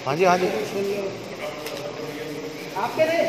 हाँ जी हाँ जी। आपके थे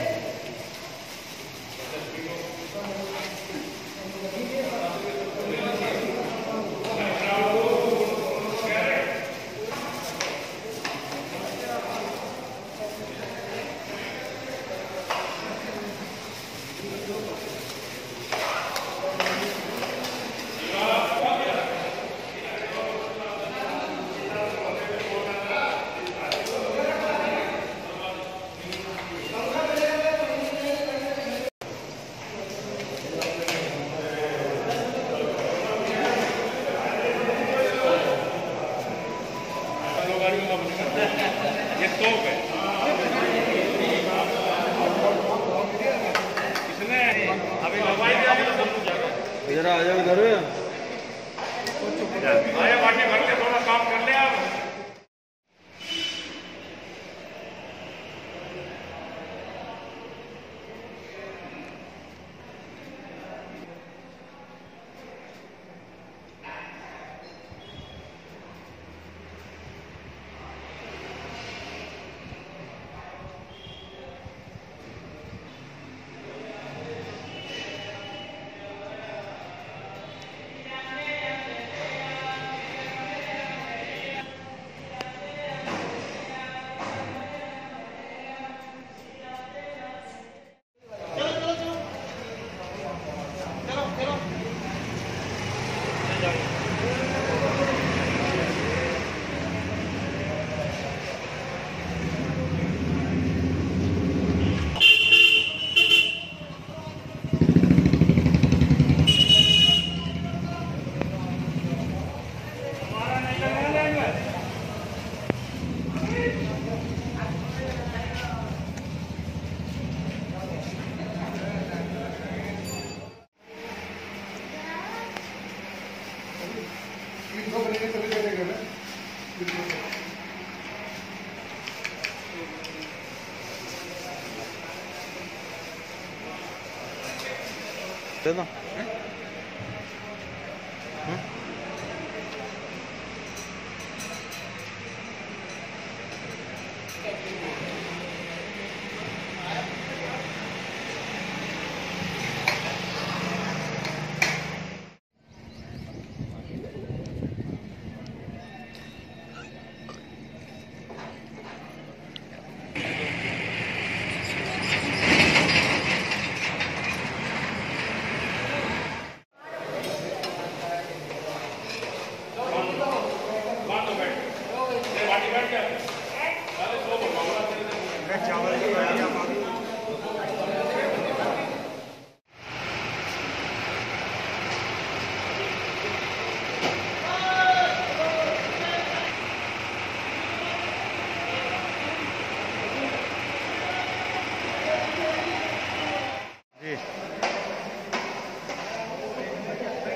ये तोप है। इसने अभी दवाई दिया इधर आ जाओ इधर। आए बाटी भर के थोड़ा काम कर ले आप। दे दो।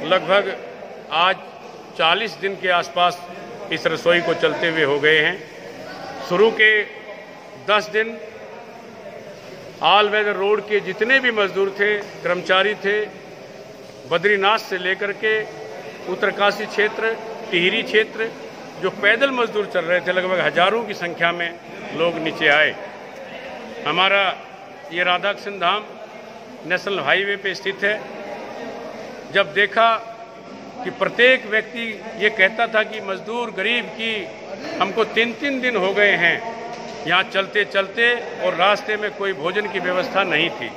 लगभग आज 40 दिन के आसपास इस रसोई को चलते हुए हो गए हैं। शुरू के 10 दिन ऑल वेदर रोड के जितने भी मजदूर थे, कर्मचारी थे, बद्रीनाथ से लेकर के उत्तरकाशी क्षेत्र, टिहरी क्षेत्र, जो पैदल मजदूर चल रहे थे, लगभग हजारों की संख्या में लोग नीचे आए। हमारा ये राधा कृष्ण धाम नेशनल हाईवे पे स्थित है। जब देखा कि प्रत्येक व्यक्ति ये कहता था कि मजदूर गरीब की हमको 3-3 दिन हो गए हैं यहाँ चलते चलते और रास्ते में कोई भोजन की व्यवस्था नहीं थी,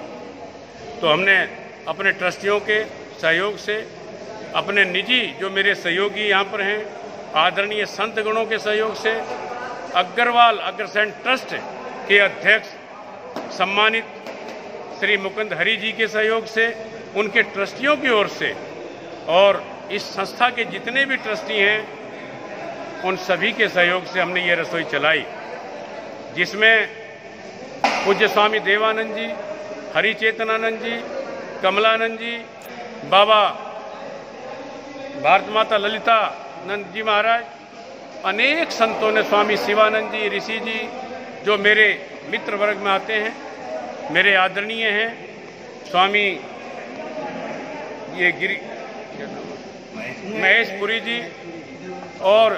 तो हमने अपने ट्रस्टियों के सहयोग से, अपने निजी जो मेरे सहयोगी यहाँ पर हैं, आदरणीय संत गणों के सहयोग से, अग्रवाल अग्रसेन ट्रस्ट के अध्यक्ष सम्मानित श्री मुकुंद हरि जी के सहयोग से, उनके ट्रस्टियों की ओर से और इस संस्था के जितने भी ट्रस्टी हैं उन सभी के सहयोग से हमने ये रसोई चलाई, जिसमें पूज्य स्वामी देवानंद जी, हरि चेतनानंद जी, कमलानंद जी, बाबा भारत माता ललिता नंद जी महाराज, अनेक संतों ने, स्वामी शिवानंद जी, ऋषि जी, जो मेरे मित्र वर्ग में आते हैं, मेरे आदरणीय हैं, स्वामी ये महेश पुरी जी और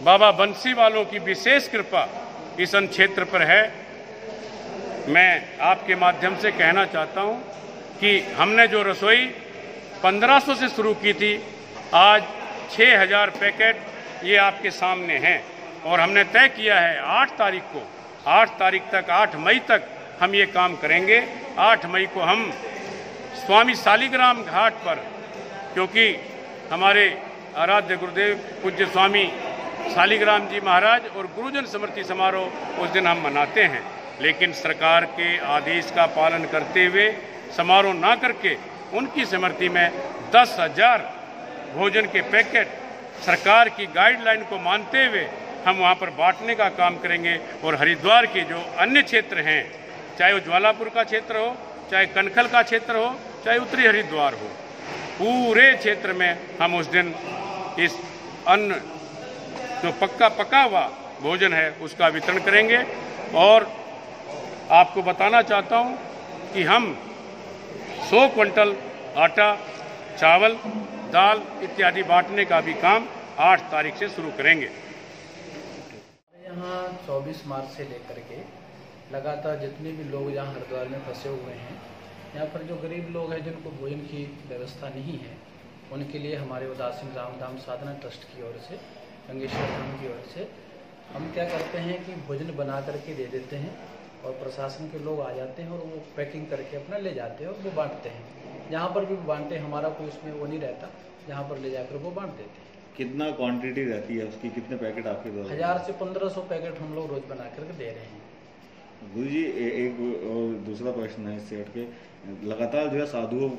बाबा बंसी वालों की विशेष कृपा इस अन्न क्षेत्र पर है। मैं आपके माध्यम से कहना चाहता हूं कि हमने जो रसोई 1500 से शुरू की थी, आज 6000 पैकेट ये आपके सामने हैं और हमने तय किया है 8 तारीख तक 8 मई तक हम ये काम करेंगे। 8 मई को हम स्वामी शालिग्राम घाट पर, क्योंकि हमारे आराध्य गुरुदेव पूज्य स्वामी शालिग्राम जी महाराज और गुरुजन स्मृति समारोह उस दिन हम मनाते हैं, लेकिन सरकार के आदेश का पालन करते हुए समारोह ना करके उनकी स्मृति में 10,000 भोजन के पैकेट सरकार की गाइडलाइन को मानते हुए हम वहाँ पर बांटने का काम करेंगे। और हरिद्वार के जो अन्य क्षेत्र हैं, चाहे वो ज्वालापुर का क्षेत्र हो, चाहे कनखल का क्षेत्र हो, चाहे उत्तरी हरिद्वार हो, पूरे क्षेत्र में हम उस दिन इस अन्न जो पका हुआ भोजन है उसका वितरण करेंगे। और आपको बताना चाहता हूं कि हम 100 क्विंटल आटा, चावल, दाल इत्यादि बांटने का भी काम 8 तारीख से शुरू करेंगे। यहाँ 24 मार्च से लेकर के लगातार जितने भी लोग यहाँ हरिद्वार में फंसे हुए हैं, यहाँ पर जो गरीब लोग हैं जिनको भोजन की व्यवस्था नहीं है, उनके लिए हमारे उदासीन रामधाम साधना ट्रस्ट की ओर से, गंगेश्वर धाम की ओर से हम क्या करते हैं कि भोजन बना करके दे देते हैं और प्रशासन के लोग आ जाते हैं और वो पैकिंग करके अपना ले जाते हैं और वो बांटते हैं। जहाँ पर भी बांटते हैं, हमारा कोई उसमें वो नहीं रहता, जहाँ पर ले जाकर वो बांट देते हैं। कितना क्वांटिटी रहती है उसकी, कितने पैकेट आपके द्वारा? 1000 से 1500 पैकेट हम लोग रोज बना करके दे रहे हैं। गुरु जी, एक और दूसरा प्रश्न है इससे हट के, लगातार जो है साधुओं